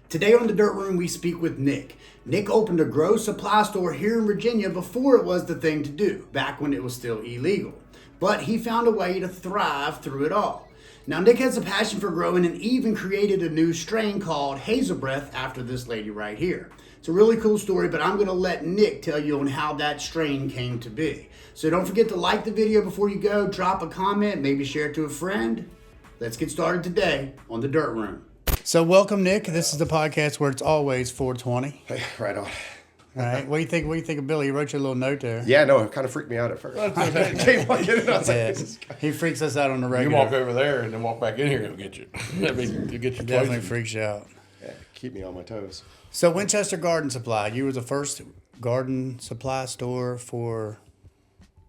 Today on the Dirt Room, we speak with Nick. Nick opened a grow supply store here in Virginia before it was the thing to do, back when it was still illegal. But he found a way to thrive through it all. Now, Nick has a passion for growing and even created a new strain called Hazel Breath after this lady right here. It's a really cool story, but I'm going to let Nick tell you on how that strain came to be. So don't forget to like the video before you go, drop a comment, maybe share it to a friend. Let's get started today on the Dirt Room. So welcome, Nick. This is the podcast where it's always 420. Hey, right on. All right. What do you think of Billy? He wrote you a little note there. Yeah, no, it kind of freaked me out at first. Came on, get it. I was like, this is... He freaks us out on the regular. You walk over there and then walk back in here, he'll get you. I mean, he'll get you Definitely twice. freaks you out. Yeah, keep me on my toes. So Winchester Garden Supply, you were the first garden supply store for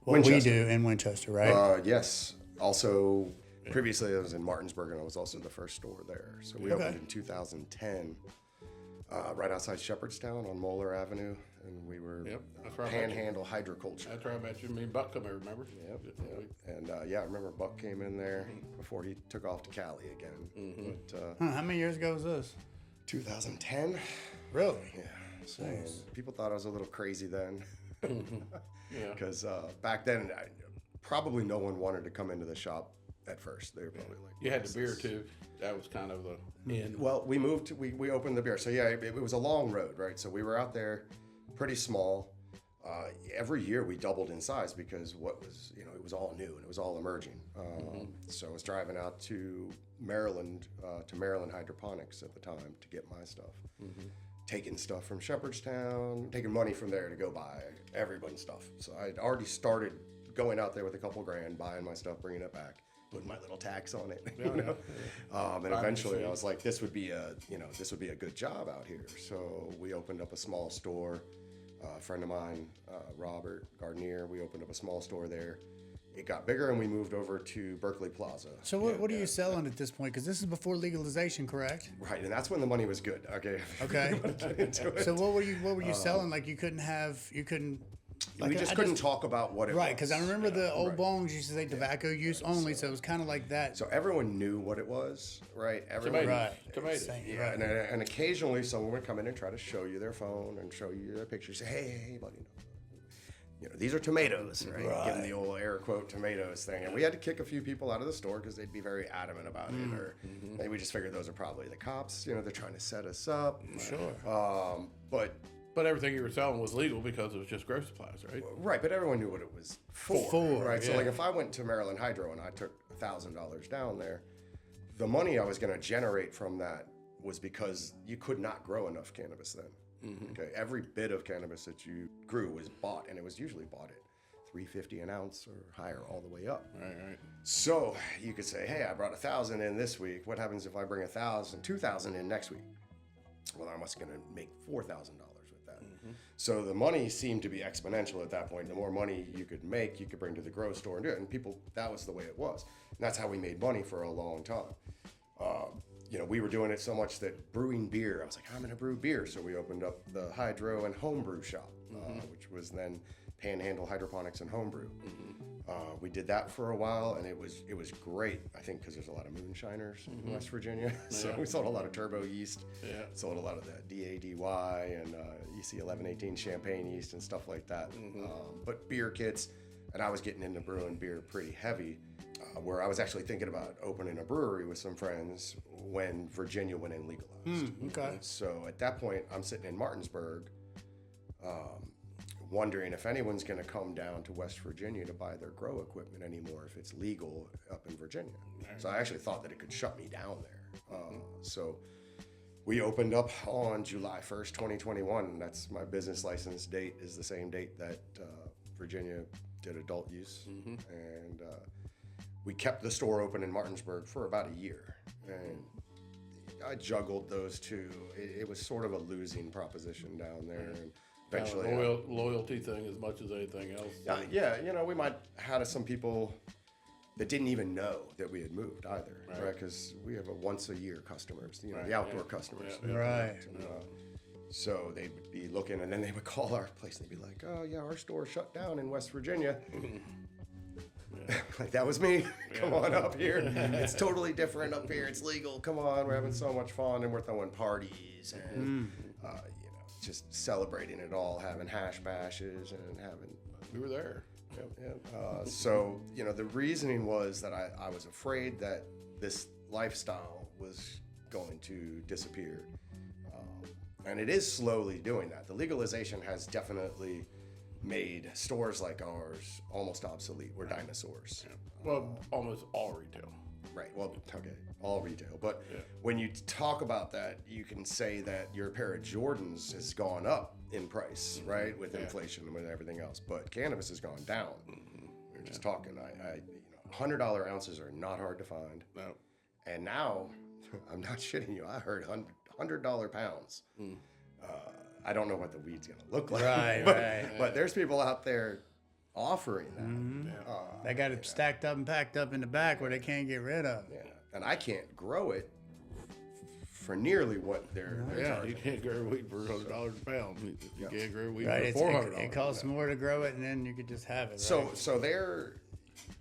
what Winchester. we do in Winchester, right? Yes. Also, previously I was in Martinsburg, and I was also the first store there. So we opened in 2010, right outside Shepherdstown on Moeller Avenue, and we were that's right. Panhandle Hydroculture. That's right, I bet you. Me and Buck come here, remember? Yep. And I remember Buck came in there before he took off to Cali again. But, How many years ago was this? 2010. Really? Yeah. So people thought I was a little crazy then. Yeah. Because back then, probably no one wanted to come into the shop at first. They were probably like, You had the beer too. That was kind of the end. Well, we moved, we opened the beer. So yeah, it was a long road, right? So we were out there pretty small. Every year we doubled in size because it was all new and it was all emerging. So I was driving out to Maryland Hydroponics at the time to get my stuff. Taking stuff from Shepherdstown, taking money from there to go buy everybody's stuff. So I'd already started going out there with a couple grand, buying my stuff, bringing it back, putting my little tax on it, And eventually I was like, this would be a good job out here. So we opened up a small store. A friend of mine, Robert Gardenier, we opened up a small store there. It got bigger and we moved over to Berkeley Plaza. So what are you selling at this point? Because this is before legalization, correct? Right, and that's when the money was good. Okay. Okay. So what were you selling? Like you couldn't. We just couldn't talk about what it was. Right, because I remember the old bongs used to say tobacco use only, so it was kind of like that. So everyone knew what it was, right? Tomatoes. Yeah, and occasionally someone would come in and try to show you their phone and show you their pictures. Say, hey, buddy, these are tomatoes, right? Give them the old air quote tomatoes thing. And we had to kick a few people out of the store because they'd be very adamant about it. Or maybe we just figured those are probably the cops. They're trying to set us up. Sure. But everything you were selling was legal because it was just grow supplies, right? Right, but everyone knew what it was for. Right, so like if I went to Maryland Hydro and I took $1,000 down there, the money I was going to generate from that was because you could not grow enough cannabis then. Okay, every bit of cannabis that you grew was bought, and it was usually bought at $3.50 an ounce or higher, all the way up. Right. So you could say, hey, I brought 1,000 in this week. What happens if I bring 2,000 in next week? Well, I'm just going to make $4,000 with that. So the money seemed to be exponential at that point. The more money you could make, you could bring to the grow store and do it. And that was the way it was. And that's how we made money for a long time. We were doing it so much that brewing beer, I was like, I'm going to brew beer. So we opened up the hydro and homebrew shop, which was then Panhandle Hydroponics and Homebrew. We did that for a while, and it was great, I think, because there's a lot of moonshiners in West Virginia. So we sold a lot of turbo yeast, sold a lot of the DADY and EC 1118 champagne yeast and stuff like that. But beer kits, and I was getting into brewing beer pretty heavy, where I was actually thinking about opening a brewery with some friends when Virginia went in legalized. Okay. So at that point, I'm sitting in Martinsburg, wondering if anyone's going to come down to West Virginia to buy their grow equipment anymore if it's legal up in Virginia. So I actually thought that it could shut me down there. So we opened up on July 1st, 2021. That's my business license date is the same date that Virginia did adult use. And we kept the store open in Martinsburg for about a year. And I juggled those two. It was sort of a losing proposition down there. And eventually, loyalty thing as much as anything else. We might have some people that didn't even know that we had moved either, right? Because we have a once a year customers, the outdoor customers. Right. So they would be looking, and then they would call our place, and they'd be like, oh, yeah, our store shut down in West Virginia. Like, that was me. Come on up here. It's totally different up here. It's legal. Come on. We're having so much fun, and we're throwing parties parties and just celebrating it all, having hash bashes and having. We were there. So the reasoning was that I was afraid that this lifestyle was going to disappear, and it is slowly doing that. The legalization has definitely made stores like ours almost obsolete. We're dinosaurs. Well, almost all retail. Right. Well, okay, all retail. But when you talk about that, you can say that your pair of Jordans has gone up in price, right, with inflation and with everything else. But cannabis has gone down. We were just talking. $100 ounces are not hard to find. No. And now, I'm not shitting you. I heard $100 pounds. I don't know what the weed's gonna look like. Right. But there's people out there offering that. They got it stacked up and packed up in the back where they can't get rid of. Yeah, and I can't grow it for nearly what they're charging. You can't grow weed for $100 a pound. You can't grow weed Right, for $400. it costs more to grow it, and then you could just have it. So right? so they're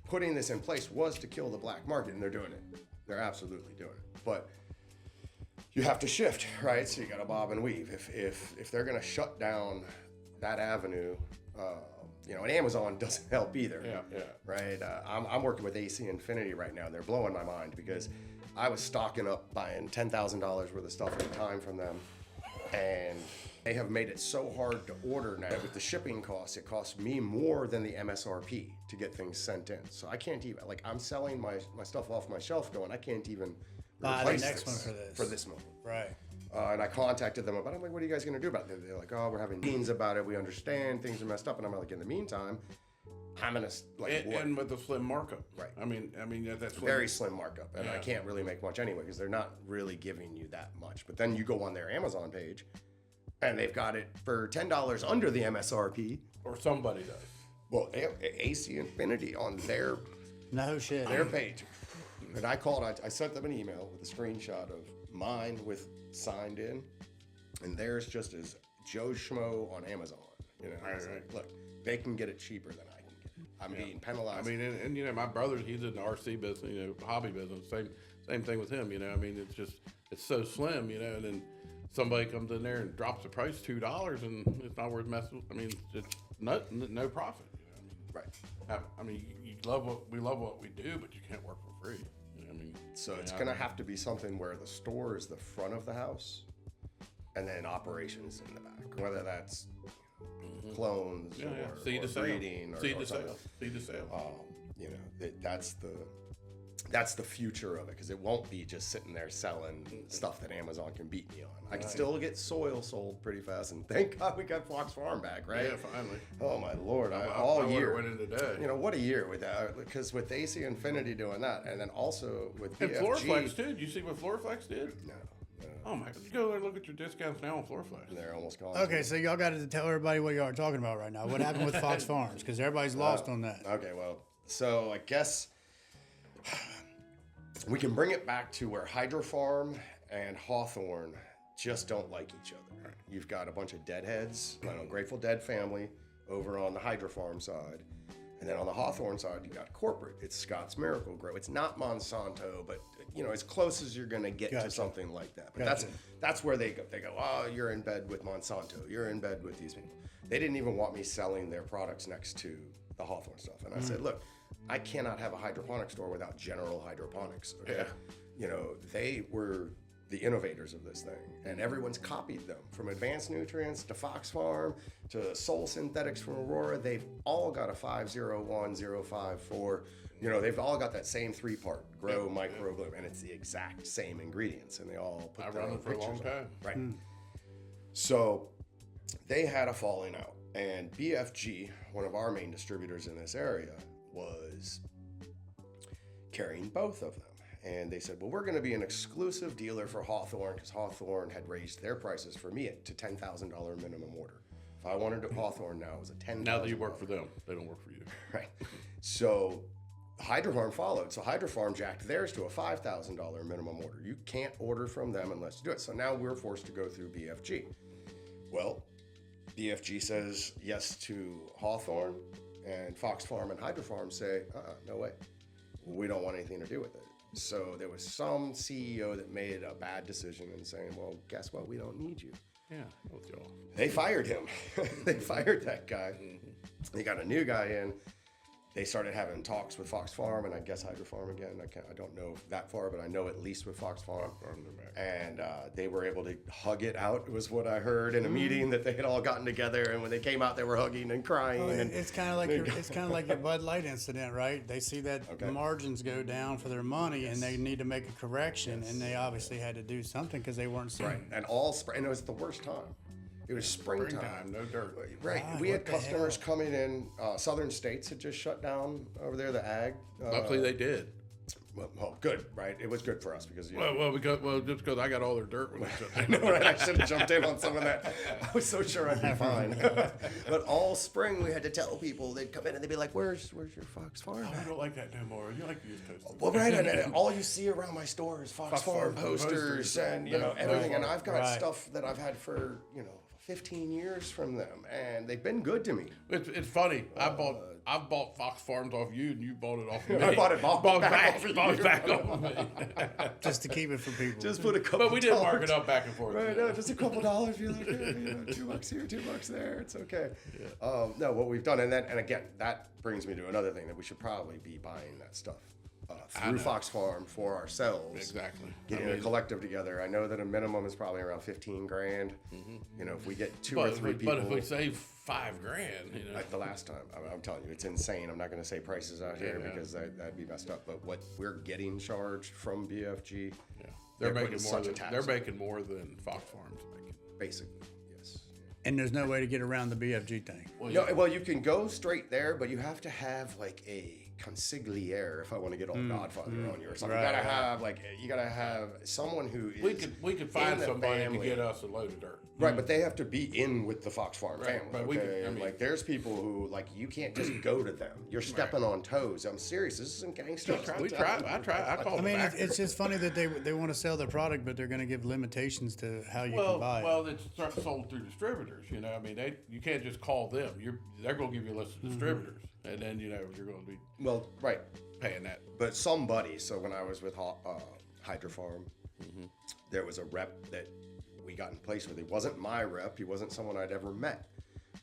putting this in place was to kill the black market, and they're doing it. They're absolutely doing it. But you have to shift, right? So you got to bob and weave. If they're going to shut down that avenue, and Amazon doesn't help either. Yeah. Right. I'm working with AC Infinity right now. They're blowing my mind because I was stocking up buying $10,000 worth of stuff at a time from them, and they have made it so hard to order now with the shipping costs. It costs me more than the MSRP to get things sent in. So I can't even I'm selling my stuff off my shelf, going I can't even Buy replace the next this one for this. moment. Right. And I contacted them about it. I'm like, what are you guys going to do about it? They're like, oh, we're having meetings about it. We understand things are messed up. And I'm like, in the meantime, I'm going to And with a slim markup. Right. I mean that's very slim markup. And I can't really make much anyway because they're not really giving you that much. But then you go on their Amazon page and they've got it for $10 under the MSRP. Or somebody does. Well, AC Infinity on their No shit. page. And I called, I sent them an email with a screenshot of mine with signed in, and theirs just as Joe Schmo on Amazon. Like, look, they can get it cheaper than I can get it. I'm being penalized. I mean, and my brother, he's in the RC business, hobby business. Same thing with him. I mean, it's so slim, and then somebody comes in there and drops the price $2, and it's not worth messing. I mean, it's no profit. Right. I mean, we love what we do, but you can't work for free. So it's going to have to be something where the store is the front of the house and then operations in the back, whether that's clones or breeding or seed to something. sale. Seed to sale. That's the future of it, because it won't be just sitting there selling stuff that Amazon can beat me on. I can still get soil sold pretty fast, and thank God we got Fox Farm back, right? Yeah, finally. Oh my Lord! I year went in today. What a year with that, because with AC Infinity doing that, and then also with And BFG. Floraflex too. Did you see what Floraflex did? No. Oh my God! Go there and look at your discounts now on Floraflex. They're almost gone. Okay, so y'all got to tell everybody what y'all are talking about right now. What happened with Fox Farms? Because everybody's lost on that. Okay, well, so I guess we can bring it back to where Hydro Farm and Hawthorne just don't like each other. You've got a bunch of deadheads, Grateful Dead family over on the Hydro Farm side. And then on the Hawthorne side, you got corporate. It's Scott's Miracle Grow. It's not Monsanto, but as close as you're going to get to something like that. But that's where they go. They go, oh, you're in bed with Monsanto. You're in bed with these people. They didn't even want me selling their products next to the Hawthorne stuff. And I said, look, I cannot have a hydroponic store without General Hydroponics. Okay? Yeah. They were the innovators of this thing, and everyone's copied them, from Advanced Nutrients to Fox Farm to Soul Synthetics from Aurora. They've all got a 501054. They've all got that same 3-part grow, micro, bloom, and it's the exact same ingredients, and they all put I've their run own them for a long pictures on it. time. Right. So they had a falling out, and BFG, one of our main distributors in this area, was carrying both of them. And they said, well, we're going to be an exclusive dealer for Hawthorne, because Hawthorne had raised their prices for me to $10,000 minimum order. If I wanted to Hawthorne now, it was a $10,000. Now that you work for them, they don't work for you. Right. So Hydro Farm followed. So Hydro Farm jacked theirs to a $5,000 minimum order. You can't order from them unless you do it. So now we're forced to go through BFG. Well, BFG says yes to Hawthorne, and Fox Farm and Hydro Farm say, no way. We don't want anything to do with it. So there was some CEO that made a bad decision and saying, well, guess what? We don't need you. Yeah, both y'all. They fired him. They fired that guy. They got a new guy in. They started having talks with Fox Farm and I guess Hydro Farm again. I don't know that far, but I know at least with Fox Farm. And they were able to hug it out, was what I heard in a meeting that they had all gotten together. And when they came out, they were hugging and crying. Well, and it's kind of like your Bud Light incident, right? They see that the margins go down for their money, and they need to make a correction, and they obviously had to do something because they weren't seeing. Right. And and it was the worst time. It was springtime. No dirt. Right. God, We had what the customers coming in. Southern states had just shut down over there, the ag. Luckily, they did. Well, good, right? It was good for us because you Just because I got all their dirt when they shut I know, right? I should have jumped in on some of that. I was so sure I'd be fine. But all spring we had to tell people, they'd come in and they'd be like, "Where's your Fox Farm?" I don't like that no more. You like the East Coast. Well, right, and all you see around my store is Fox Farm posters and everything. And I've got stuff that I've had for 15 years from them, and they've been good to me. It's funny. I've bought Fox Farms off you, and you bought it off me. I bought it back off of me. just to keep it for people. Just put a couple. But we did mark it up back and forth. Right, no, just a couple dollars. You're like, $2 here, $2 there. It's okay. Yeah. No, what we've done, and again, that brings me to another thing that we should probably be buying that stuff through Fox Farm for ourselves. Exactly. Getting a collective together. I know that a minimum is probably around $15,000. If we get two or three people. But if we save $5,000, Like the last time, I'm telling you, it's insane. I'm not going to say prices out here because that'd be messed up. But what we're getting charged from BFG, they're making more. They're making more than Fox Farms making. Basically, yes. And there's no way to get around the BFG thing. Well, you can go straight there, but you have to have like a consigliere if I want to get all Godfather on you or something. Right, You gotta have someone who is. We could find somebody to get us a load of dirt. Right, but they have to be in with the Fox Farm family. But like there's people who you can't just go to them. You're stepping on toes. I'm serious. This isn't gangster. I call. I mean, it's just funny that they want to sell their product, but they're going to give limitations to how you can buy it. Well, it's sold through distributors. I mean, you can't just call them. They're going to give you a list of distributors, and then you're going to be paying that. But somebody. So when I was with Hydro Farm, there was a rep that we got in place with. He wasn't my rep. He wasn't someone I'd ever met.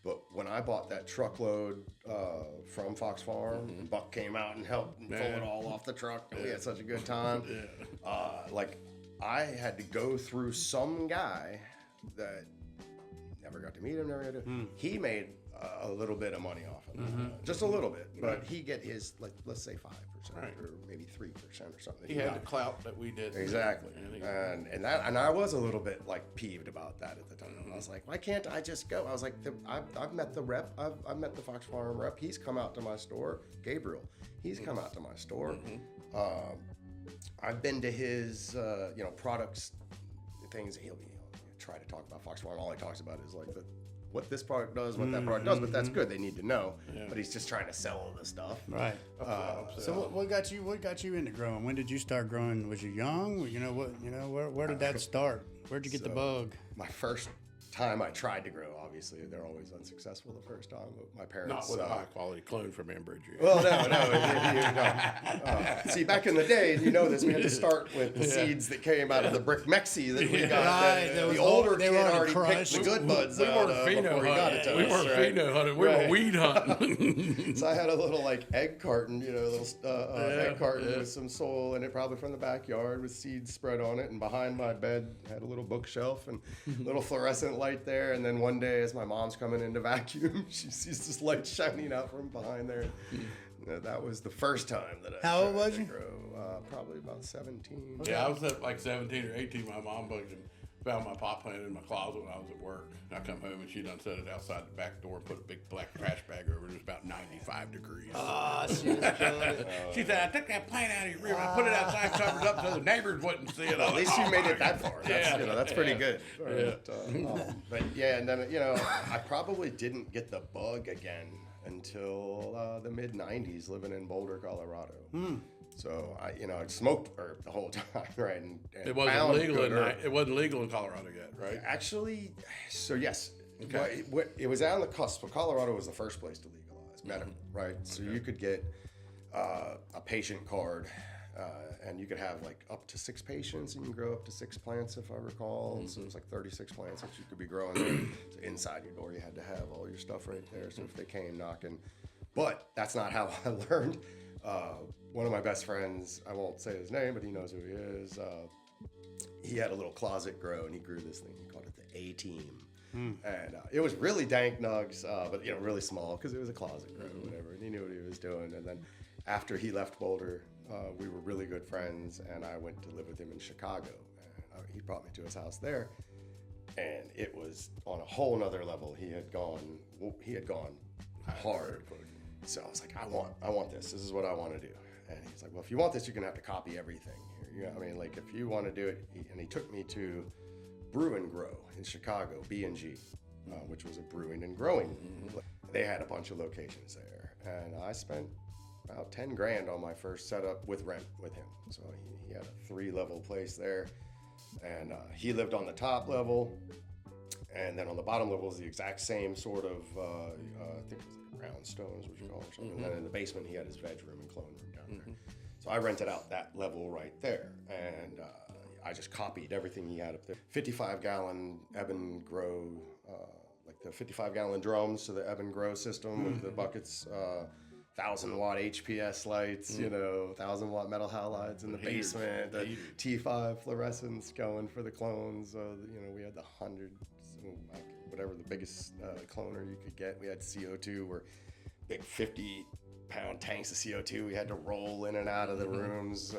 But when I bought that truckload from Fox Farm, Buck came out and helped pull it all off the truck, and we had such a good time. I had to go through some guy that never got to meet him. He made a little bit of money off of it, just a little bit, but he get his let's say 5% or maybe 3% or something. He had the clout that we did. Exactly, and I was a little bit peeved about that at the time. I was like, why can't I just go? I was like, I've met the rep. I've met the Fox Farm rep. He's come out to my store. Gabriel, he's come out to my store. I've been to his products, things. He'll try to talk about Fox Farm. All he talks about is what this product does, what that product does, but that's good. They need to know. But he's just trying to sell all this stuff. Right. So what got you into growing? When did you start growing? Was you young? Where did that start? Where'd you get the bug? My first time I tried to grow, obviously, they're always unsuccessful the first time. But my parents. Not with a high quality clone from Ambridge. Well, no. See, back in the day, you know this, we had to start with the seeds that came out of the brick Mexi that we got. Right, The older they kid were already crushed. picked the good buds We out weren't pheno before he got it to hunting. We us, weren't right? pheno hunting. We were weed hunting. So I had a little egg carton, egg carton with some soil in it, probably from the backyard, with seeds spread on it. And behind my bed had a little bookshelf and a little fluorescent light there. And then one day, as my mom's coming in to vacuum, she sees this light shining out from behind there. That was the first time that I. How old was you? Probably about 17. Yeah, I was at 17 or 18. My mom found my pot plant in my closet when I was at work. I come home and she done set it outside the back door and put a big black trash bag over it. It was about 95 degrees. She was killing it. She said, I took that plant out of your room. I put it outside covered up so the neighbors wouldn't see it. At least you made it that far. That's pretty good. But and then I probably didn't get the bug again until the mid '90s, living in Boulder, Colorado. So I smoked herb the whole time, right? And it wasn't legal. It wasn't legal in Colorado yet, right? Actually, so yes, it was on the cusp. But Colorado was the first place to legalize medical, right? So you could get a patient card And you could have like up to 6 patients, and you can grow up to 6 plants, if I recall. So it was like 36 plants that you could be growing there. So inside your door, you had to have all your stuff right there. So if they came knocking, but that's not how I learned. One of my best friends, I won't say his name, but he knows who he is. He had a little closet grow, and he grew this thing. He called it the A-Team. And it was really dank nugs, but really small because it was a closet grow, whatever. And he knew what he was doing. And then after he left Boulder, we were really good friends, and I went to live with him in Chicago. And he brought me to his house there, and it was on a whole nother level. He had gone hard. So I was like, I want this. This is what I want to do. And he's like, well, if you want this, you're gonna have to copy everything here. I mean, like if you want to do it, and he took me to Brew and Grow in Chicago, B&G, which was a brewing and growing. They had a bunch of locations there, and I spent about 10 grand on my first setup with rent with him. So he had a 3-level place there, and he lived on the top level, and then on the bottom level was the exact same sort of, I think it was like brownstones, what you call it, or something. And then in the basement, he had his veg room and clone room down there. So I rented out that level right there, and I just copied everything he had up there. 55-gallon ebb and grow, like the 55-gallon drums, so the ebb and grow system with the buckets, 1,000-watt HPS lights, 1,000-watt metal halides in the basement, the T5 fluorescence going for the clones. We had the hundreds, whatever the biggest cloner you could get. We had CO2, where big 50-pound tanks of CO2 we had to roll in and out of the rooms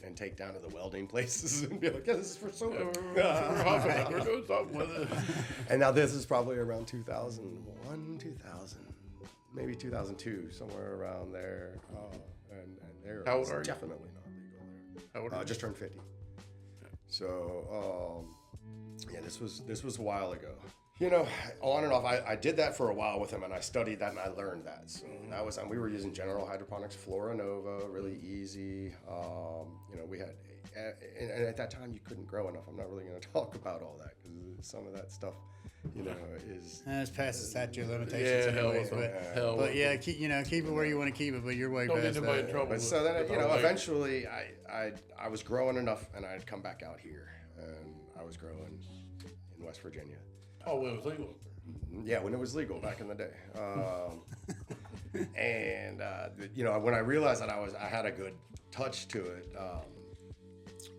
and take down to the welding places and be like, yeah, this is for soda. We're doing something with it. And now this is probably around 2001, 2000, maybe 2002, somewhere around there. And there How old are you? Definitely not legal there. How old are you? Just turned 50. So, this was a while ago. On and off, I did that for a while with him, and I studied that, and I learned that. So that was, we were using general hydroponics, Flora Nova, really easy. We had, and at that time, you couldn't grow enough. I'm not really going to talk about all that, because some of that stuff, is... It's past the statute of limitations anyways. But yeah, keep it where you want to keep it, but you're way Don't past get anybody in that. trouble. But so then, eventually, I was growing enough, and I'd come back out here, and I was growing in West Virginia. Oh, when it was legal. Yeah, when it was legal back in the day. And when I realized that I had a good touch to it,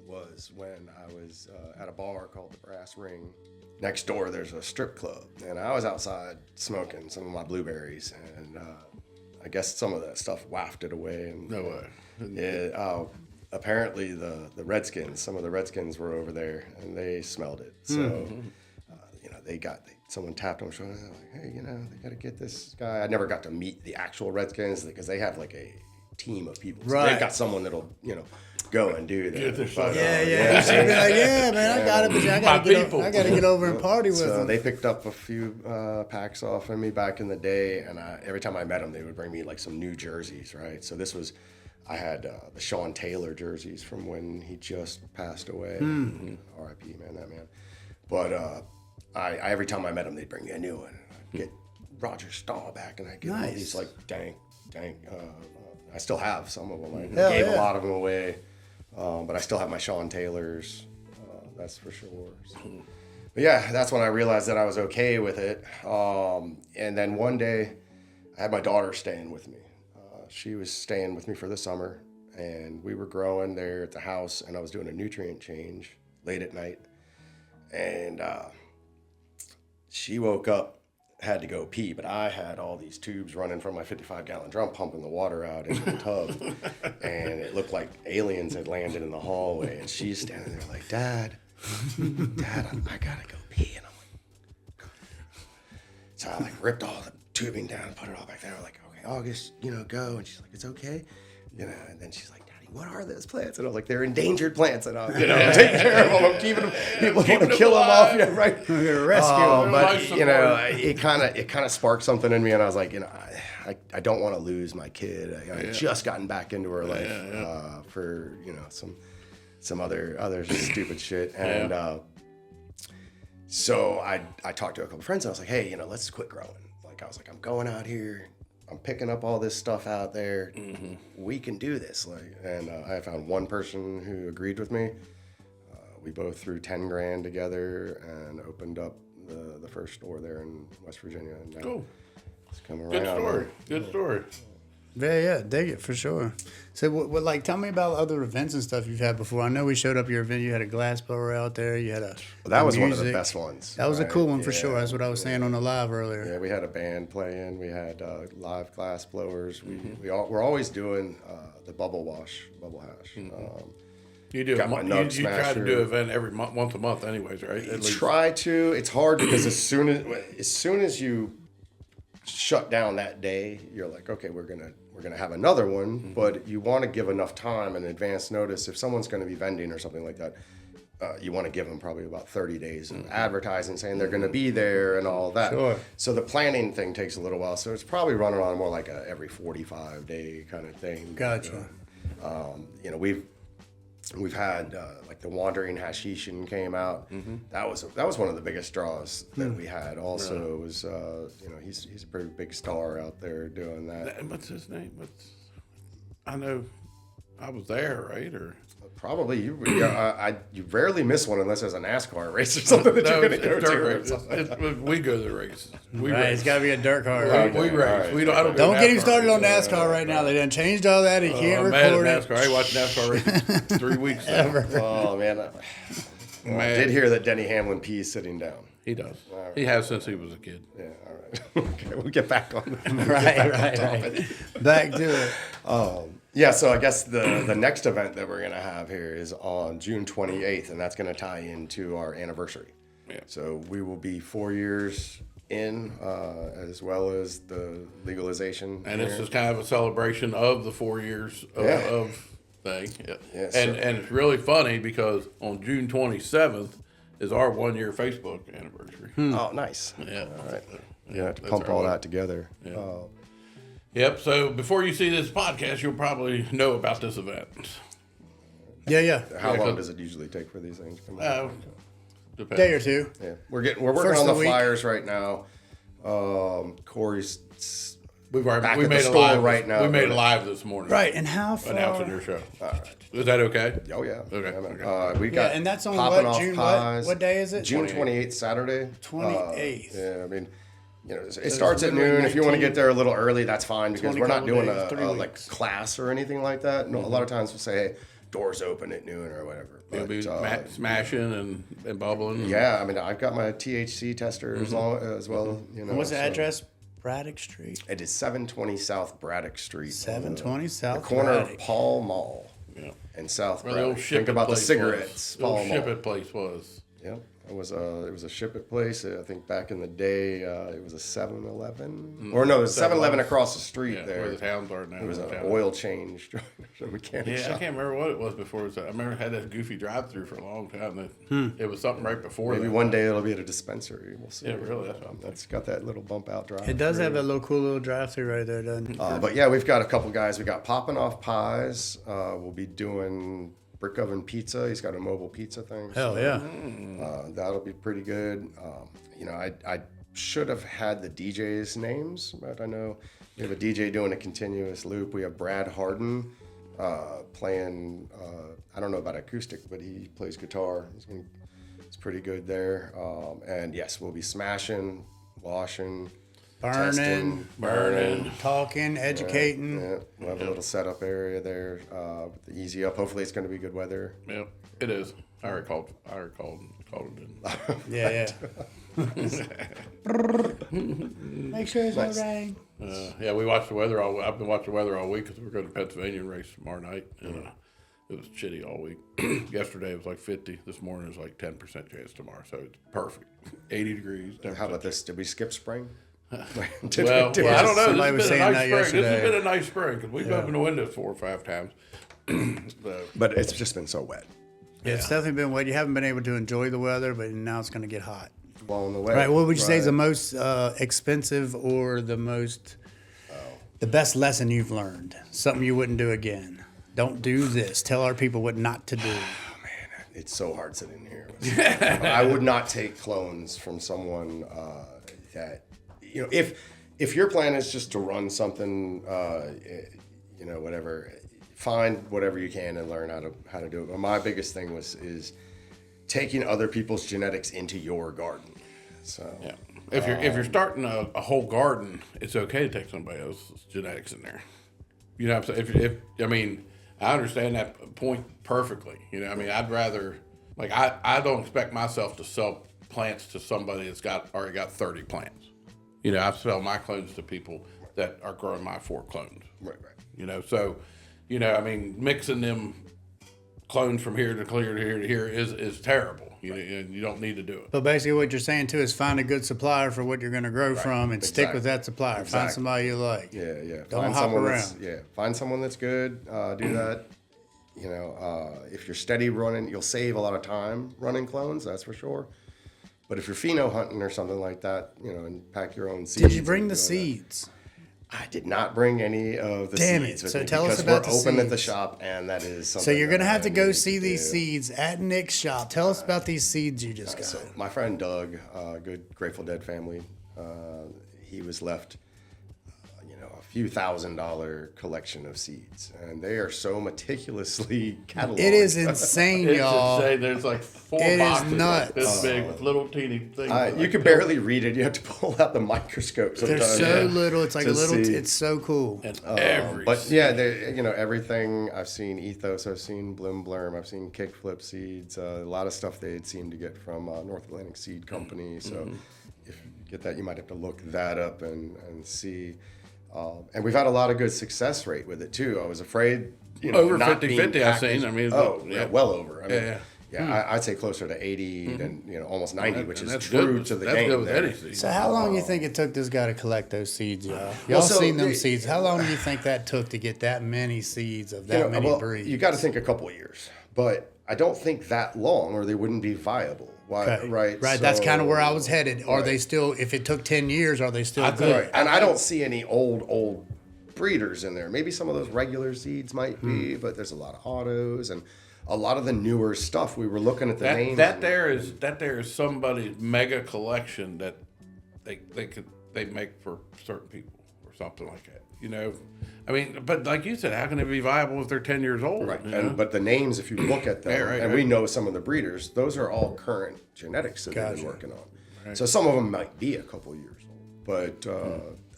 was when I was at a bar called the Brass Ring. Next door, there's a strip club, and I was outside smoking some of my blueberries, and I guess some of that stuff wafted away. And, No way. Apparently the Redskins, some of the Redskins were over there, and they smelled it. So. Someone tapped on my shoulder, and they're like, hey, they got to get this guy. I never got to meet the actual Redskins because they have like a team of people. So they've got someone that'll, go and do that. You should be like, yeah, man, I got it, but I got to get over and party with them. So they picked up a few packs off of me back in the day, and every time I met them, they would bring me like some new jerseys, right? So I had the Sean Taylor jerseys from when he just passed away. R.I.P. man, that man. But every time I met him, they'd bring me a new one. I'd get Roger Staubach, and I'd get all these like dank. I still have some of them. I gave a lot of them away, but I still have my Sean Taylors. That's for sure. So. But yeah, that's when I realized that I was okay with it. And then one day, I had my daughter staying with me. She was staying with me for the summer, and we were growing there at the house, and I was doing a nutrient change late at night, and she woke up, had to go pee, but I had all these tubes running from my 55-gallon drum pumping the water out into the tub, and it looked like aliens had landed in the hallway, and she's standing there like, Dad, I gotta go pee, and I'm like, so I like ripped all the tubing down and put it all back there. I'm like, okay, August, go, and she's like, it's okay, and then she's like, what are those plants? And I was like, they're endangered plants, and I'm taking care of them. I'm keeping them. People want to kill them off, right? I'm gonna rescue them. But it kind of sparked something in me, and I was like, I don't want to lose my kid. I just gotten back into her life for some other stupid shit, and so I talked to a couple friends, and I was like, hey, let's quit growing. Like I was like, I'm going out here. I'm picking up all this stuff out there. We can do this. And I found one person who agreed with me. We both threw 10 grand together and opened up the first store there in West Virginia. And Cool. It's coming Good around. story. Good story. Yeah, dig it for sure. So, like, tell me about other events and stuff you've had before. I know we showed up at your event. You had a glass blower out there. You had That was one of the music. best ones. That was a right? cool one for Yeah. sure. That's what I was saying on the live earlier. Yeah, we had a band playing. We had live glass blowers. We're always doing the bubble hash. You do. Got my You nug try to smasher. do an event every month, once a month, anyways, right? At least. Try to. It's hard because as soon as you shut down that day, you're like, okay, we're gonna have another one, but you want to give enough time and advance notice. If someone's going to be vending or something like that, you want to give them probably about 30 days of advertising, saying they're going to be there and all that. Sure. So the planning thing takes a little while. So it's probably running on more like a every 45 day kind of thing. Gotcha. We've had like the Wandering Hashishin came out. That was one of the biggest draws that we had. Also, it was he's a pretty big star out there doing that. What's his name? I know I was there, right? Or Probably you rarely miss one unless there's a NASCAR race or something that you're going to go to. Or something. We go to the races. We Right, race. it's got to be a dirt car. Right? We race. All right. We don't. I don't go Don't get him NASCAR started on races. NASCAR right now. They done changed all that. He can't I'm mad record at it. NASCAR. I ain't watched NASCAR races 3 weeks now. Oh man, I did hear that Denny Hamlin pees sitting down. He does. He has since he was a kid. Yeah, all right. Okay, we'll get back on that. Right. Back to it. Yeah, so I guess the next event that we're going to have here is on June 28th, and that's going to tie into our anniversary. Yeah. So we will be 4 years in, as well as the legalization. And here. this is kind of a celebration of the 4 years of thing. Yeah. Yes, and sir. it's really funny because on June 27th is our 1 year Facebook anniversary. Oh, nice. Yeah. All right. You have to That's pump our all one. that together. Yeah. Yep. So before you see this podcast, you'll probably know about this event. Yeah. How Yeah, long 'cause- does it usually take for these things to come out? Depends. Day or two. Yeah, we're working First on the of the week. flyers right now. Corey's We've already back we at the made a store live right now, We made a but- live this morning. Right. And how far? Announcing your show. Is that okay? Oh yeah. Okay, Yeah, man. okay. We Yeah, got and that's on popping what? off June pies. what day is it? June 28th, Saturday. 28th. Yeah, I mean, it starts at literally noon. If you want to 19 get there a little early, that's fine because 20 we're not couple doing days, 3 a like weeks. class or anything like that. No, a lot of times we'll say, hey, doors open at noon or whatever. You'll be But, smashing and bubbling. yeah, I mean, I've got my THC tester as well. And what's the so- address? Braddock Street. It is 720 South Braddock Street. 720 the South corner Braddock. of Paul Mall Yeah. and South Where the old Braddock. ship Think about the place cigarettes. Was. The old Paul Mall. ship it place was. Yeah, it was a Ship It place. I think back in the day, it was a 7-Eleven. Or no, it was 7-Eleven across the street Yeah, there. where the towns are now. It was an Town. oil change, a mechanic Yeah, I shop. can't remember what it was before. I remember it had that goofy drive-through for a long time. It was something right before Maybe that. one day it'll be at a dispensary. We'll see. Yeah, really, that's what I'm That's got that little bump out drive. It does have a little cool little drive-through right there, doesn't it? But yeah, we've got a couple guys. We got Popping Off Pies. We'll be doing brick oven pizza. He's got a mobile pizza thing. Hell yeah. That'll be pretty good. I should have had the DJs' names, but I know we have a DJ doing a continuous loop. We have Brad Harden playing, I don't know about acoustic, but he plays guitar. It's pretty good there. And yes, we'll be smashing, washing, testing, Burning. Talking, educating. Yeah, we'll have a little setup area there with the easy up. Hopefully it's going to be good weather. Yep, it is. I already called it in. Yeah. Make sure it's Nice. all right. Yeah, we watched the weather all. I've been watching the weather all week because we're going to Pennsylvania and race tomorrow night, and it was chilly all week. Yesterday it was like 50. This morning is like 10% chance tomorrow, so it's perfect. 80 degrees. 10%. How about this? Did we skip spring? Well, I don't know. Somebody was This has been saying a nice that spring. This yesterday. has been a nice spring because we've opened the windows 4 or 5 times. So, But it's just been so wet. Yeah, it's definitely been wet. You haven't been able to enjoy the weather, but now it's going to get hot. Blowing the way. Right. What would you say is the most expensive or the best lesson you've learned? Something you wouldn't do again. Don't do this. Tell our people what not to do. It's so hard sitting here. I would not take clones from someone that, if your plan is just to run something, whatever, find whatever you can and learn how to do it. But my biggest thing is taking other people's genetics into your garden. So Yeah. If you're starting a whole garden, it's okay to take somebody else's genetics in there. You know what I'm saying? I understand that point perfectly. You know, I mean, I'd rather, like, I don't expect myself to sell plants to somebody that's already got 30 plants. You know, I sell my clones to people that are growing my 4 clones. Right. You know, so, you know, I mean, mixing them clones from here to here is terrible. You don't need to do it. But basically what you're saying too is find a good supplier for what you're going to grow from and stick with that supplier. Exactly. Find somebody you like. Yeah. Don't hop around. Find someone that's good. Do that. You know, if you're steady running, you'll save a lot of time running clones. That's for sure. But if you're pheno hunting or something like that, you know, and pack your own seeds. Did you bring the seeds? I did not bring any of the Damn seeds it. with So me tell us because about we're the open at the seeds. shop, and that is something. So you're going to that have to I go need see to these do. seeds at Nick's shop. Tell us about these seeds you just got. So my friend Doug, good Grateful Dead family, he was left, a few $1,000 collection of seeds, and they are so meticulously cataloged. It is insane, It's y'all. insane. There's like 4 It is boxes nuts. like this big with little teeny things. You could barely read it. You have to pull out the microscope They're sometimes. so little. It's like a to little. see. It's so cool. And every But yeah, everything. I've seen Ethos, I've seen Bloom Blurm, I've seen Kickflip seeds. A lot of stuff they'd seem to get from North Atlantic Seed Company. So if you get that, you might have to look that up and see. And we've had a lot of good success rate with it too. I was afraid, over not 50-50 being I've packaged- seen. I mean, well over. I mean, Yeah. I'd say closer to 80 than almost 90, which And is that's true good. to the That's game. good with there. any seed. So how long do you think it took this guy to collect those seeds, y'all? Y'all so seen them the- seeds. How long do you think that took to get that many seeds of that many breeds? You got to think a couple of years, but I don't think that long, or they wouldn't be viable. Why? Okay. Right. That's So- kind of where I was headed. Are Right. they still, if it took 10 years, are they still I good? think- Right. And I don't see any old breeders in there. Maybe some of those regular seeds might be, but there's a lot of autos and a lot of the newer stuff. We were looking at the names. That there is somebody's mega collection that they make for certain people or something like that. You know, I mean, but like you said, how can it be viable if they're 10 years old? Right. you know? But the names, if you look at them, Yeah, right, and right. we know some of the breeders, those are all current genetics that they've Gotcha. been working on. So some of them might be a couple years old, but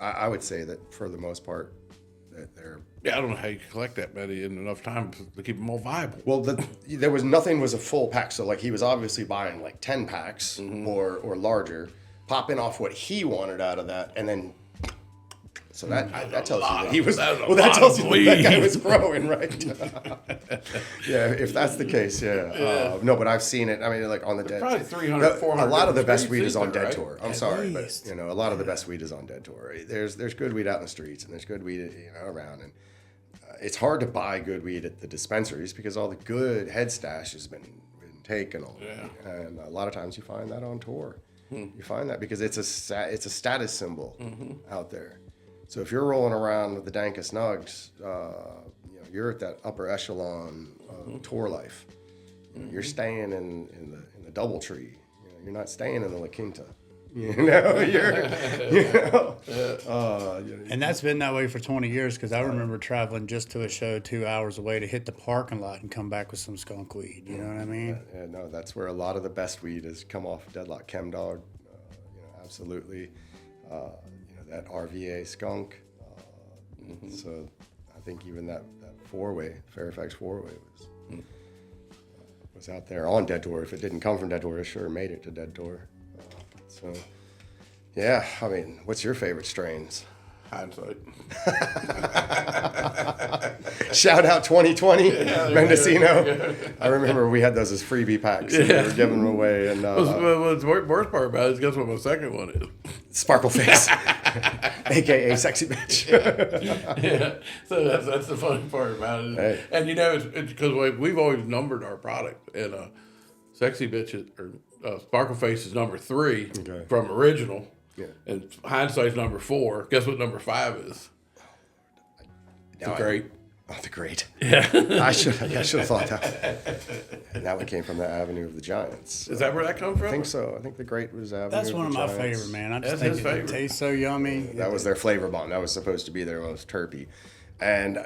I would say that for the most part, that they're Yeah, I don't know how you can collect that many in enough time to keep them all viable. well. There was nothing was a full pack, so like he was obviously buying like 10 packs or larger, popping off what he wanted out of that, and then. So that tells you that he was. That's a Well, that lot tells of you that guy weed. was growing, right? Yeah, if that's the case, yeah. No, but I've seen it. I mean, like on the dead. probably 300, 400 A lot of the best different weed is on streets, dead right? tour. I'm sorry, but a lot of the best weed is on dead tour. There's good weed out in the streets, and there's good weed around, and it's hard to buy good weed at the dispensaries because all the good head stash has been taken already. Yeah. And a lot of times you find that on tour. You find that because it's a status symbol out there. So if you're rolling around with the dankest nugs, you're at that upper echelon of tour life. You're staying in the DoubleTree. You're not staying in the La Quinta. And that's been that way for 20 years because I remember traveling just to a show 2 hours away to hit the parking lot and come back with some skunk weed. You know what I mean? Yeah, no, that's where a lot of the best weed has come off Deadlock Chem Dog. Absolutely. That RVA skunk. So I think even that four-way, Fairfax four-way was out there on Dead Tour. If it didn't come from Dead Tour, it sure made it to Dead Tour. So, yeah, I mean, what's your favorite strains? Hindsight. Shout out 2020, Mendocino. I remember we had those as freebie packs. And we were giving them away. And What's the worst part about it is guess what my second one is? Sparkle Face, a.k.a. Sexy Bitch. Yeah, so that's the funny part about it. Hey. And it's because we've always numbered our product, and Sexy Bitch or Sparkle Face is number 3 from original, and Hindsight's number 4. Guess what number 5 is? Now, Great. Oh, the Great. Yeah. I should have thought that. And that one came from the Avenue of the Giants. Is that where that comes from? I think so. I think the Great was Avenue That's of one the of my Giants. favorite, man. I just That's think his it favorite. tastes so yummy. That was their flavor bomb. That was supposed to be their most terpy. And,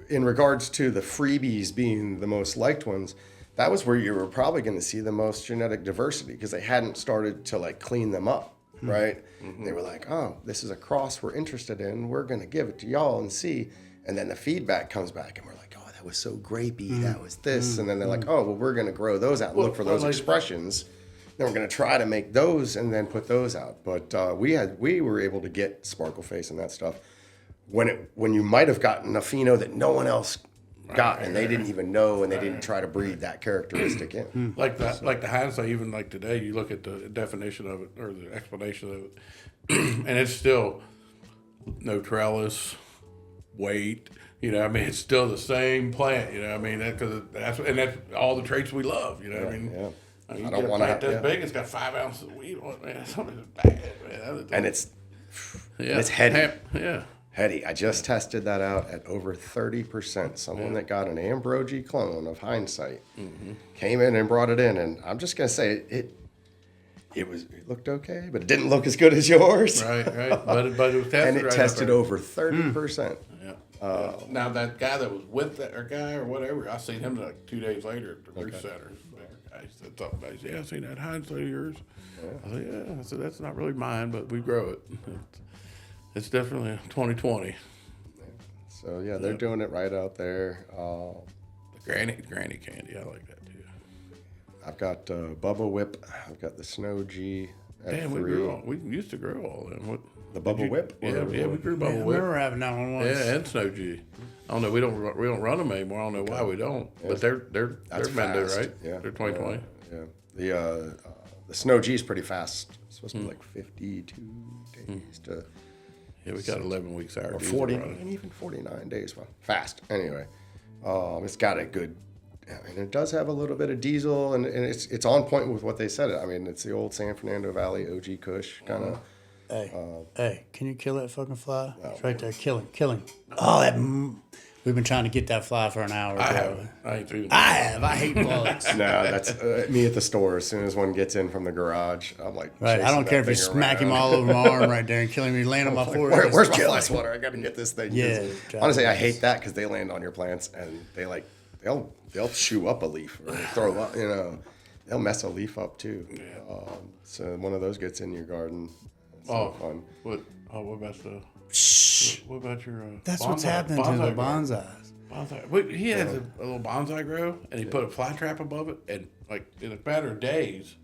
in regards to the freebies being the most liked ones, that was where you were probably going to see the most genetic diversity because they hadn't started to like clean them up, right? They were like, oh, this is a cross we're interested in. We're going to give it to y'all and see. And then the feedback comes back and we're like, oh, that was so grapey. That was this. And then they're like, oh, well, we're going to grow those out and look for those expressions. Then we're going to try to make those and then put those out. But we were able to get Sparkle Face and that stuff when you might have gotten a pheno that no one else got and they didn't even know and they didn't try to breed that characteristic in. Like that, like the hindsight, even like today, you look at the definition of it or the explanation of it, and it's still no trellis, weight. It's still the same plant. That's all the traits we love. Yeah. I I don't want to have that big. It's got 5 ounces of weed on it, man. Something's bad, man. And it's heady. Hemp, yeah. Heady. I just tested that out at over 30%. Someone that got an Ambrogi clone of Hindsight came in and brought it in, and I'm just gonna say it looked okay, but it didn't look as good as yours. Right. But it was tested And it right tested up over 30%. Yeah. Now that guy that was with that or guy or whatever, I seen him like 2 days later at the Bruce Center. I said something about it. He said, yeah, I seen that Hindsight of yours. I said, yeah. I said, that's not really mine, but we grow it. It's definitely 2020. So yeah, they're doing it right out there. The granny candy, I like that too. I've got Bubba Whip. I've got the Snow G. Damn, we used to grow all them. What? The Bubba Whip. Yeah, we grew Yeah, I Bubba Whip. remember having that one once. Yeah, and Snow G. I don't know. We don't run them anymore. I don't know why we don't. But they're That's Mendo, fast. right? Yeah, They're 2020. Yeah. The Snow G is pretty fast. It's supposed to be like 52 days to. Yeah, we got 11 weeks out. Or 49, even 49 days. Well, fast. Anyway, it's got a good. I mean, it does have a little bit of diesel, and it's on point with what they said. I mean, it's the old San Fernando Valley OG Kush kind of. Hey, can you kill that fucking fly? It's right there. Kill him. Oh, we've been trying to get that fly for an hour, bro. I have. I ain't through. I have. I hate bugs. No, that's me at the store. As soon as one gets in from the garage, I'm like, Right. I don't care if you smack him all over my arm right there and kill him. You land on my forehead. Where's my fly swatter? I got to get this thing. Yeah, Honestly, I hate that because they land on your plants and they'll chew up a leaf or throw up. They'll mess a leaf up too. So one of those gets in your garden. It's no fun. What about the? What about your? That's bonsai, what's happening to the bonsais. Bonsai. Wait, he has a little bonsai grow, and he put a fly trap above it, and like in a matter of days.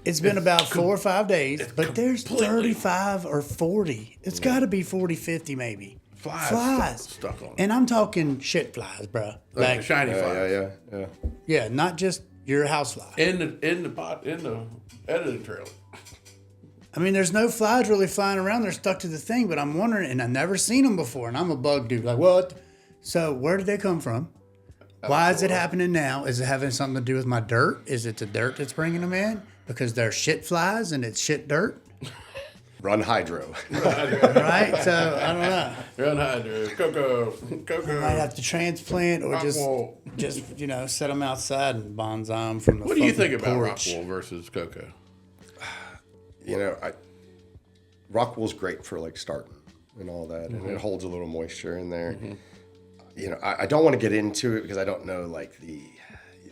It's been about 4 or 5 days, but there's 35 or 40. It's got to be 40, 50 maybe. Flies stuck on it. And I'm talking shit flies, bro. Like the shiny flies. Yeah. Yeah, not just your house fly. In the editing trailer. I mean, there's no flies really flying around. They're stuck to the thing, but I'm wondering, and I've never seen them before, and I'm a bug dude. Like, what? So where did they come from? Why is it happening now? Is it having something to do with my dirt? Is it the dirt that's bringing them in? Because they're shit flies and it's shit dirt? Run hydro. Right? So, I don't know. Run hydro. Cocoa. I might have to transplant or just set them outside and bonsai them from the What do you think about porch. Rockwool versus cocoa? Rockwool's great for like starting and all that, and it holds a little moisture in there. I don't want to get into it because I don't know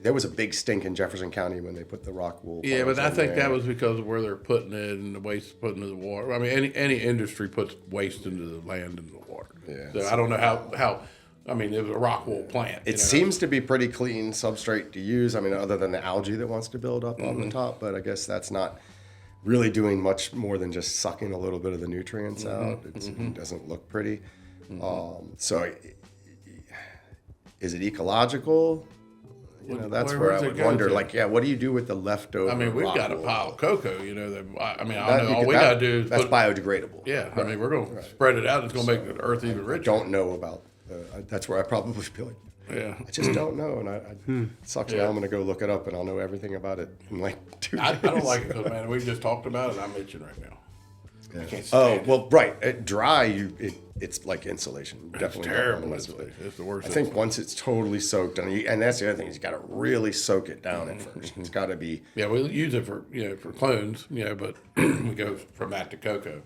there was a big stink in Jefferson County when they put the Rockwool. Yeah, but I think there. that was because of where they're putting it and the waste put into the water. I mean, any industry puts waste into the land and the water. Yeah, so I don't know how. I mean, it was a Rockwool plant. It seems to be pretty clean substrate to use. I mean, other than the algae that wants to build up on the top, but I guess that's not really doing much more than just sucking a little bit of the nutrients out. It doesn't look pretty. So is it ecological? That's where I would wonder. What do you do with the leftover? I mean, we've got a Rockwool? pile of cocoa. I know all we got to do is that's biodegradable. Yeah, I mean, we're going to spread it out. It's going to make the earth even richer. I don't know about. That's where I probably feel like. Yeah, I just don't know, and it sucks. Now I'm going to go look it up, and I'll know everything about it in like 2 days. I don't like it because, man, we just talked about it. I'm itching right now. I can't Oh stand it. well, right. Dry, it's like insulation. You It's definitely don't terrible. wanna mess with it. It's the worst. I think once it's totally soaked, and that's the other thing, you got to really soak it down at first. It's got to be. Yeah, we use it for for clones, but we go from that to cocoa.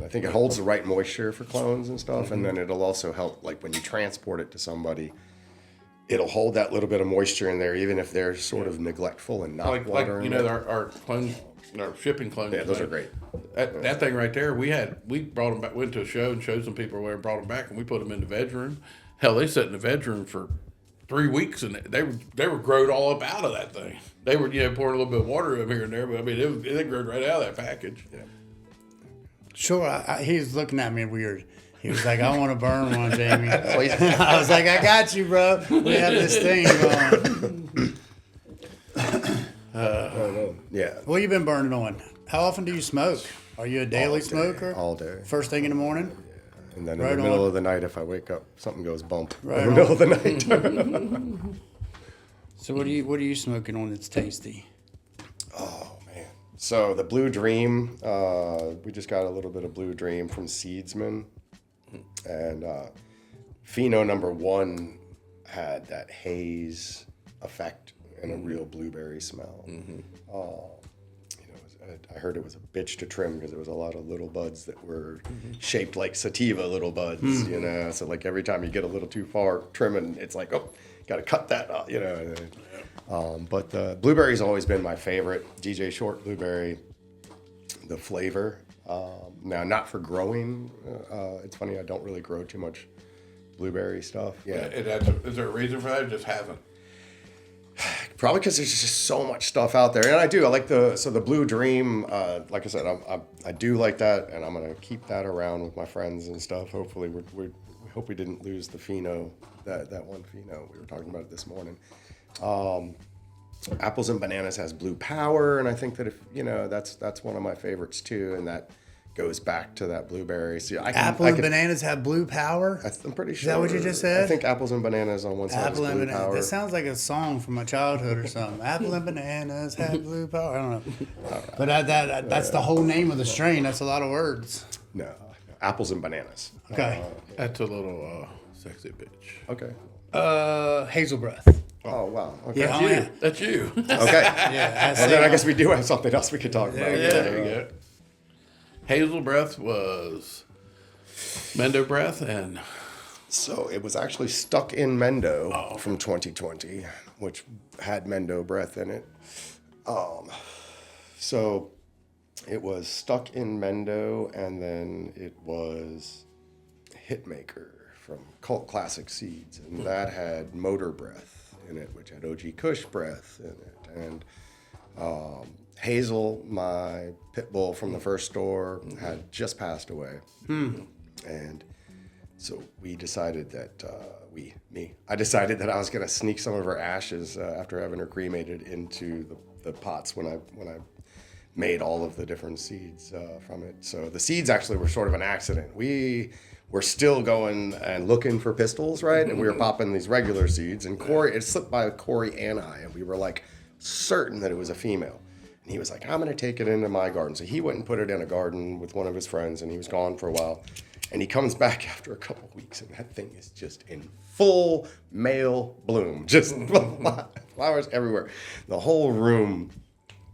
I think it holds the right moisture for clones and stuff, and then it'll also help, like when you transport it to somebody, it'll hold that little bit of moisture in there, even if they're sort of neglectful and not Like watering it. our clones, our shipping clones. Yeah, those are great. That thing right there, we brought them back. Went to a show and showed some people where and brought them back, and we put them in the veg room. Hell, they sat in the veg room for 3 weeks, and they were growed all up out of that thing. They were pouring a little bit of water in here and there, but I mean they growed right out of that package. Yeah. Sure, he was looking at me weird. He was like, I want to burn one, Jamie. I was like, I got you, bro. We have this thing going. Yeah. What you been burning on? How often do you smoke? Are you a daily smoker? All day. First thing in the morning? And then Right in the middle on. of the night, if I wake up, something goes bump Right in the on. middle of the night. So what are you smoking on that's tasty? Oh man! So the Blue Dream, we just got a little bit of Blue Dream from Seedsman, and Pheno #1 had that haze effect and a real blueberry smell. I heard it was a bitch to trim because there was a lot of little buds that were shaped like sativa little buds, So like every time you get a little too far trimming, it's like, oh, got to cut that off, But the blueberry's always been my favorite. DJ Short blueberry, the flavor. Now, not for growing. It's funny, I don't really grow too much blueberry stuff. Yeah. Is there a reason for that? Or just haven't. Probably because there's just so much stuff out there, and I like the Blue Dream. Like I said, I do like that, and I'm gonna keep that around with my friends and stuff. Hopefully, we hope we didn't lose the Pheno, that one Pheno. We were talking about it this morning. Apples and Bananas has Blue Power, and I think that if that's one of my favorites too, and that goes back to that blueberry. So Apple and Bananas have Blue Power? I'm pretty sure. Is that what you just said? I think Apples and Bananas on one side Apple is and Blue Bananas. Power. That sounds like a song from my childhood or something. Apple and Bananas have Blue Power. I don't know. But that's the whole name of the strain. That's a lot of words. No, Apples and Bananas. Okay. That's a little sexy bitch. Okay. Hazel breath. Oh wow. Okay. Yeah, oh, yeah. That's you. Okay. Yeah, Well, then I guess we do have something else we could talk about. There you go. Hazel breath was Mendo breath, and So it was actually Stuck in Mendo from 2020, which had Mendo breath in it. So it was Stuck in Mendo, and then it was Hitmaker from Cult Classic Seeds, and that had Motor breath in it, which had OG Kush breath in it, and Hazel, my pit bull from the first store, had just passed away. And so we decided that, I decided that I was going to sneak some of her ashes after having her cremated into the pots when I made all of the different seeds from it. So the seeds actually were sort of an accident. We were still going and looking for pistols, right? And we were popping these regular seeds, and it slipped by Corey and I, and we were like certain that it was a female. And he was like, I'm going to take it into my garden. So he went and put it in a garden with one of his friends, and he was gone for a while. And he comes back after a couple of weeks, and that thing is just in full male bloom. Just flowers everywhere. The whole room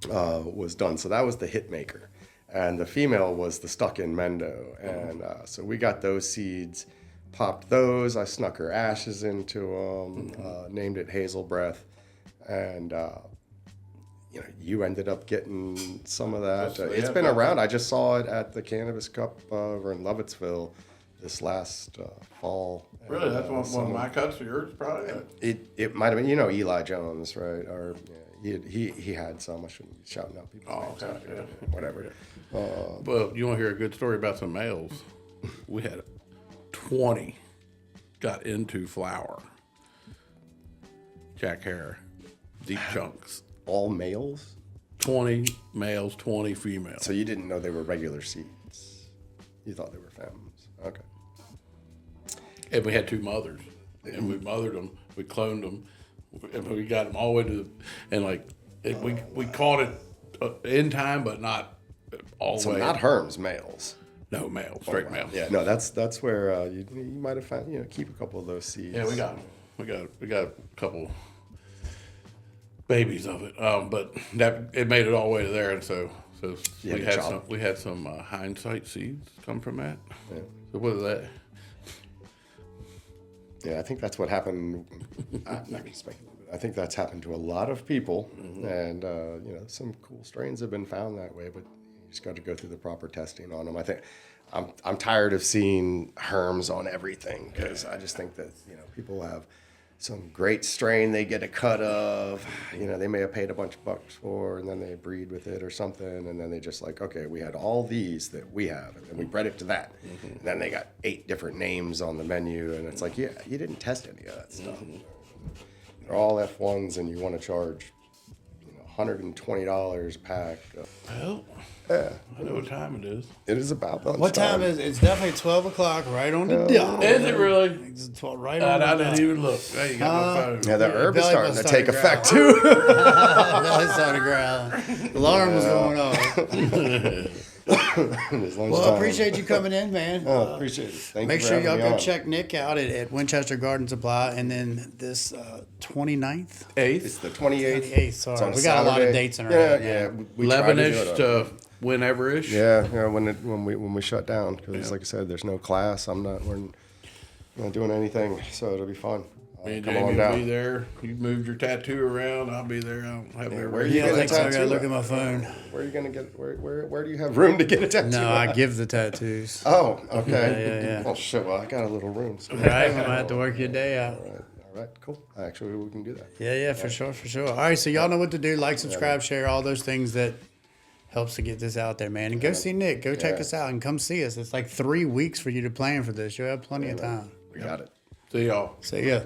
was done. So that was the Hitmaker. And the female was the Stuck in Mendo. And so we got those seeds, popped those. I snuck her ashes into them, named it Hazel Breath. And you ended up getting some of that. It's been around. I just saw it at the Cannabis Cup over in Lovettsville this last fall. really, that's one of my cuts of yours, probably. It might have been, Eli Jones, right? Or he had some. I shouldn't be shouting out people's names. Okay, Whatever. Well, you want to hear a good story about some males? We had 20 got into flower. Jack Hare, deep chunks. All males? 20 males, 20 females. So you didn't know they were regular seeds? You thought they were femmes? Okay. And we had 2 mothers. And we mothered them, we cloned them, and we got them all the way to we caught it in time, but not all the So way. not Herms, males. No, male, straight male. Yeah, no, that's where you might have found, keep a couple of those seeds. Yeah, we got a couple babies of it, but it made it all the way to there, and so Yeah, we had some hindsight seeds come from that. Yeah. So what is that? Yeah, I think that's what happened. I'm not gonna speculate. I think that's happened to a lot of people, and some cool strains have been found that way, but you just got to go through the proper testing on them. I think I'm tired of seeing Herms on everything because I just think that people have some great strain they get a cut of, they may have paid a bunch of bucks for, and then they breed with it or something, and then they just like, okay, we had all these that we have, and then we bred it to that. And then they got 8 different names on the menu, and it's like, yeah, you didn't test any of that stuff. They're all F1s, and you want to charge $120 a pack. Well, Yeah, I know what time it is. it is about lunchtime. What time is it? It's definitely 12 o'clock, right on the dot. Is it really? It's 12, right on I the didn't dot. even look. Hey, you got my phone. Yeah, the herb is belly starting button to take started effect too. Belly started growling. Alarm was going off. Well, I appreciate you coming in, man. Oh, appreciate it. Thank Make you for sure having y'all me go on. check Nick out at Winchester Garden Supply. And then this 29th? It's the 28th. 28th, sorry. It's on We got a lot of Saturday. dates in our Yeah, head, yeah. We try to do 11-ish it to whenever-ish. Yeah, when we shut down, because like I said, there's no class. We're not doing anything, so it'll be fun. Me and Come Jamie on will down. be there. You moved your tattoo around. I'll be there. I'll have Yeah, it where ready. you Yeah, get a thanks. I gotta tattoo look at? at my phone. Where are you gonna get? Where do you have room to get a tattoo? No, I at? give the tattoos. Oh, okay. Yeah. Oh shit. Well, I got a little room. So. All right, we might have to work your day out. All right, cool. Actually, we can do that. Yeah, for sure. All right, so y'all know what to do. Like, subscribe, share, all those things that helps to get this out there, man. And go see Nick. Go check us out and come see us. It's like 3 weeks for you to plan for this. You'll have plenty of time. We got it. See y'all. So, yeah.